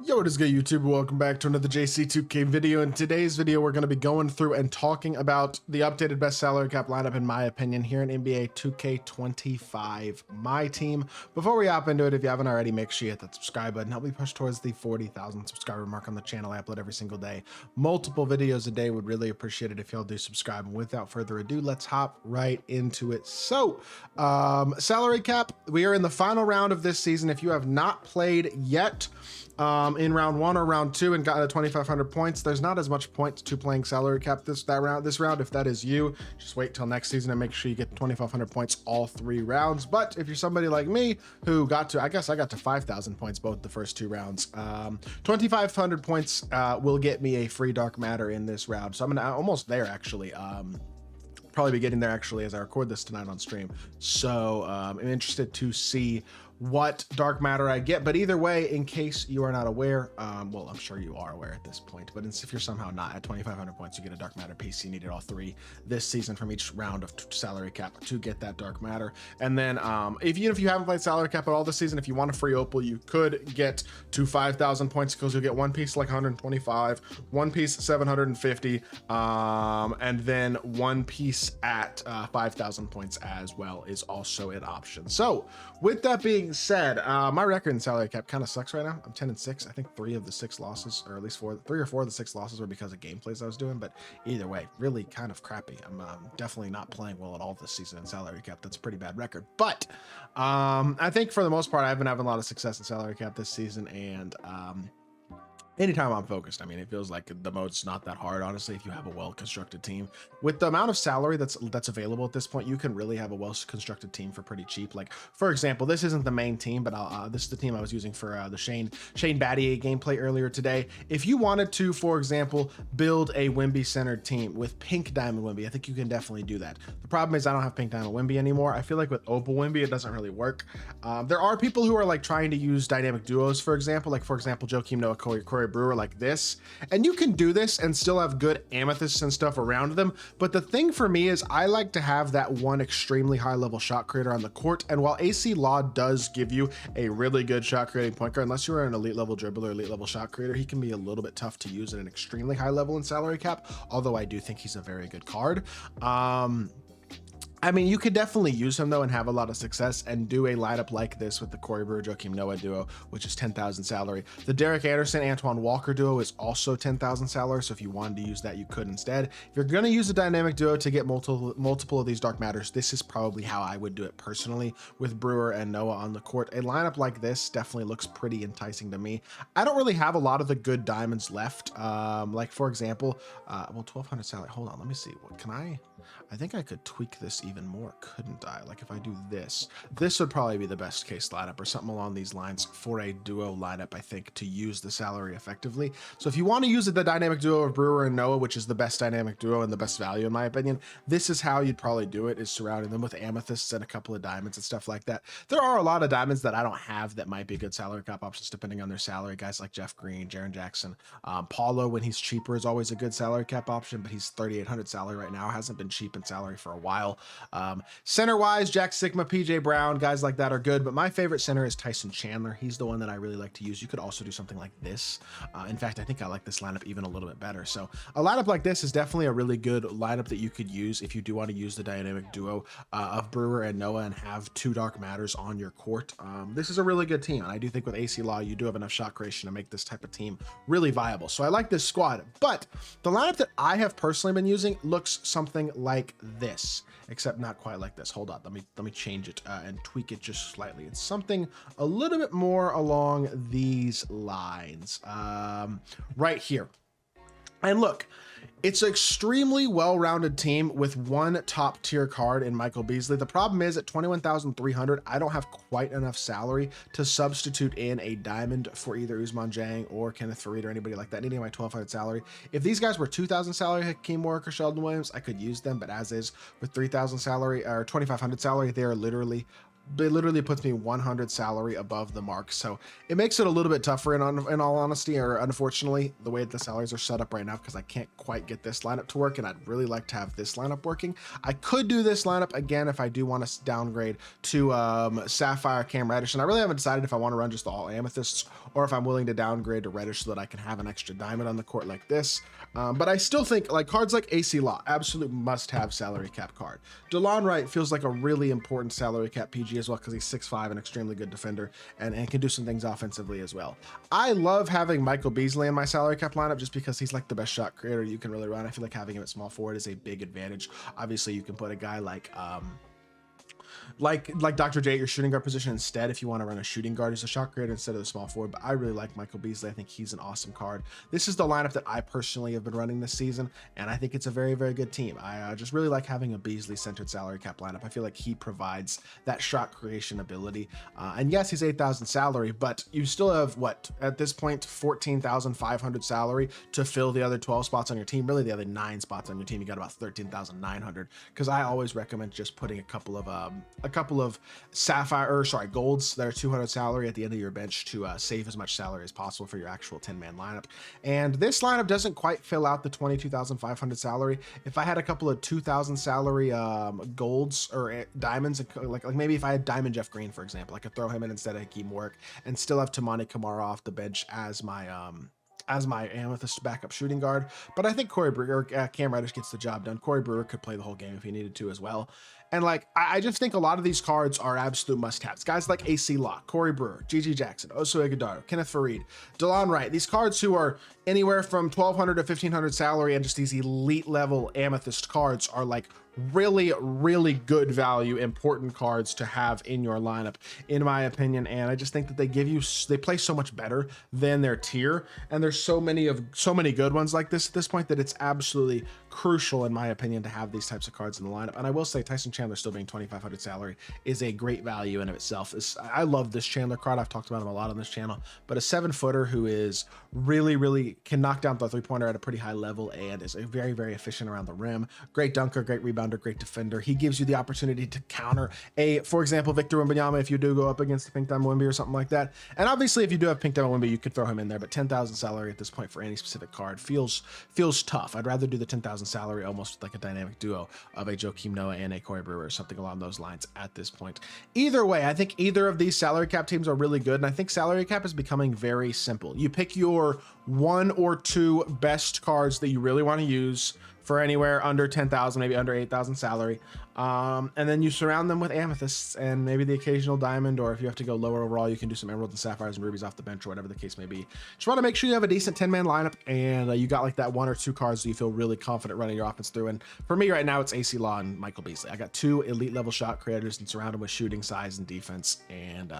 Yo, what is good, YouTube? Welcome back to another JC2K video. In today's video, we're going to be going through and talking about the updated best salary cap lineup, in my opinion, here in NBA 2K25 MyTEAM. Before we hop into it, if you haven't already, make sure you hit that subscribe button. Help me push towards the 40,000 subscriber mark on the channel. I upload every single day, multiple videos a day. Would really appreciate it if y'all do subscribe. And without further ado, let's hop right into it. So, salary cap, we are in the final round of this season. If you have not played yet, in round 1 or round 2 and gotten to 2,500 points, there's not as much points to playing salary cap this round. If that is you, just wait till next season and make sure you get 2,500 points all 3 rounds. But if you're somebody like me who got to, I got to 5,000 points both the first 2 rounds, 2,500 points will get me a free dark matter in this round. So I'm almost there actually. Probably be getting there actually as I record this tonight on stream. So I'm interested to see what dark matter I get, but either way, in case you are not aware, well, I'm sure you are aware at this point, but if you're somehow not, at 2,500 points you get a dark matter piece. You needed all 3 this season from each round of salary cap to get that dark matter. And then even if you haven't played salary cap at all this season, if you want a free opal, you could get to 5,000 points, because you'll get one piece like 125, one piece 750, and then one piece at 5,000 points as well is also an option. So with that being said, my record in salary cap kind of sucks right now. I'm 10-6. I think 3 of the 6 losses, or at least 3 or 4 of the 6 losses, were because of gameplays I was doing. But either way, really kind of crappy. I'm definitely not playing well at all this season in salary cap. That's a pretty bad record. But I think for the most part, I've been having a lot of success in salary cap this season, and anytime I'm focused, I mean, it feels like the mode's not that hard, honestly, if you have a well-constructed team. With the amount of salary that's available at this point, you can really have a well-constructed team for pretty cheap. Like, for example, this isn't the main team, but this is the team I was using for the Shane Battier gameplay earlier today. If you wanted to, for example, build a Wemby-centered team with pink diamond Wemby, I think you can definitely do that. The problem is I don't have pink diamond Wemby anymore. I feel like with opal Wemby, it doesn't really work. There are people who are like trying to use dynamic duos, for example, Joakim Noah, Corey Brewer, like this, and you can do this and still have good amethysts and stuff around them. But the thing for me is I like to have that one extremely high level shot creator on the court. And while AC Law does give you a really good shot creating point guard, unless you're an elite level dribbler, elite level shot creator, he can be a little bit tough to use at an extremely high level in salary cap, although I do think he's a very good card. I mean, you could definitely use him though and have a lot of success and do a lineup like this with the Corey Brewer, Joakim Noah duo, which is 10,000 salary. The Derek Anderson, Antoine Walker duo is also 10,000 salary. So if you wanted to use that, you could instead. If you're going to use a dynamic duo to get multiple of these dark matters, this is probably how I would do it personally with Brewer and Noah on the court. A lineup like this definitely looks pretty enticing to me. I don't really have a lot of the good diamonds left. Like for example, well, 1,200 salary. Hold on, let me see. What can I think I could tweak this even more, couldn't I? Like if I do this would probably be the best case lineup or something along these lines for a duo lineup, I think, to use the salary effectively. So if you want to use the dynamic duo of Brewer and Noah, which is the best dynamic duo and the best value in my opinion, this is how you'd probably do it, is surrounding them with amethysts and a couple of diamonds and stuff like that. There are a lot of diamonds that I don't have that might be good salary cap options depending on their salary. Guys like Jeff Green, Jaren Jackson, Paulo, when he's cheaper, is always a good salary cap option, but he's 3,800 salary right now, hasn't been cheap in salary for a while. Center wise, Jack Sigma, PJ Brown, guys like that are good, but my favorite center is Tyson Chandler. He's the one that I really like to use. You could also do something like this. In fact, I think I like this lineup even a little bit better. So a lineup like this is definitely a really good lineup that you could use if you do want to use the dynamic duo of Brewer and Noah and have 2 dark matters on your court. This is a really good team, and I do think with AC Law you do have enough shot creation to make this type of team really viable. So I like this squad, but the lineup that I have personally been using looks something like this, except not quite like this. Hold on, let me change it and tweak it just slightly. It's something a little bit more along these lines, right here. And look, it's an extremely well-rounded team with one top-tier card in Michael Beasley. The problem is at 21,300, I don't have quite enough salary to substitute in a diamond for either Ousmane Dieng or Kenneth Faried or anybody like that, needing my 1,200 salary. If these guys were 2,000 salary, Hakeem Warwick or Sheldon Williams, I could use them, but as is with 3,000 salary or 2,500 salary, they are literally it literally puts me 100 salary above the mark. So it makes it a little bit tougher in all honesty, or unfortunately, the way that the salaries are set up right now, because I can't quite get this lineup to work, and I'd really like to have this lineup working. I could do this lineup again if I do want to downgrade to Sapphire, Cam Reddish, and I really haven't decided if I want to run just all Amethysts or if I'm willing to downgrade to Reddish so that I can have an extra diamond on the court like this. But I still think like cards like AC Law, absolute must-have salary cap card. DeLon Wright feels like a really important salary cap PG as well, because he's 6'5", an extremely good defender, and can do some things offensively as well. I love having Michael Beasley in my salary cap lineup just because he's like the best shot creator you can really run. I feel like having him at small forward is a big advantage. Obviously, you can put a guy like Dr. J at your shooting guard position instead if you want to run a shooting guard as a shot creator instead of the small forward. But I really like Michael Beasley. I think he's an awesome card. This is the lineup that I personally have been running this season, and I think it's a very, very good team. I just really like having a Beasley centered salary cap lineup. I feel like he provides that shot creation ability. And yes, he's 8,000 salary, but you still have what at this point 14,500 salary to fill the other 12 spots on your team. Really, the other 9 spots on your team, you got about 13,900. Because I always recommend just putting a couple of golds that are 200 salary at the end of your bench to save as much salary as possible for your actual 10-man lineup. And this lineup doesn't quite fill out the 22,500 salary. If I had a couple of 2,000 salary golds or diamonds, like maybe if I had Diamond Jeff Green, for example, I could throw him in instead of Hakeem Warwick and still have Tamani Kamara off the bench as my Amethyst backup shooting guard. But I think Cam Reddish gets the job done. Corey Brewer could play the whole game if he needed to as well. And like, I just think a lot of these cards are absolute must-haves. Guys like AC Locke, Corey Brewer, GG Jackson, Oso Ighodaro, Kenneth Farid, DeLon Wright, these cards who are anywhere from 1,200 to 1,500 salary and just these elite level Amethyst cards are like really, really good value, important cards to have in your lineup, in my opinion. And I just think that they play so much better than their tier. And there's so many good ones like this at this point that it's absolutely crucial, in my opinion, to have these types of cards in the lineup. And I will say Tyson Chandler still being 2,500 salary is a great value in of itself. I love this Chandler card. I've talked about him a lot on this channel, but a 7-footer who is really, really can knock down the 3-pointer at a pretty high level and is very, very efficient around the rim. Great dunker, great rebounder, great defender. He gives you the opportunity to counter for example, Victor Wembanyama if you do go up against the Pink Diamond Wemby or something like that. And obviously, if you do have Pink Diamond Wemby, you could throw him in there, but 10,000 salary at this point for any specific card feels tough. I'd rather do the 10,000 salary almost like a dynamic duo of a Joakim Noah and a Corey Brewer or something along those lines at this point. Either way, I think either of these salary cap teams are really good, and I think salary cap is becoming very simple. You pick your 1 or 2 best cards that you really want to use for anywhere under 10,000, maybe under 8,000 salary. And then you surround them with amethysts and maybe the occasional diamond, or if you have to go lower overall, you can do some emeralds and sapphires and rubies off the bench or whatever the case may be. Just want to make sure you have a decent 10-man lineup and you got like that 1 or 2 cards that you feel really confident running your offense through. And for me right now, it's AC Law and Michael Beasley. I got 2 elite level shot creators and surround them with shooting, size, and defense. And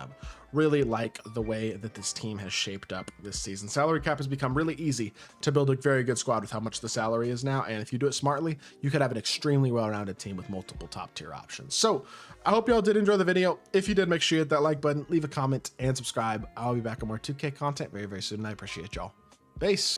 really like the way that this team has shaped up this season. Salary cap has become really easy to build a very good squad with how much the salary is now. And if you do it smartly, you could have an extremely well-rounded team with multiple top tier options. So I hope y'all did enjoy the video. If you did, make sure you hit that like button, leave a comment, and subscribe. I'll be back on more 2K content very, very soon. And I appreciate y'all. Peace.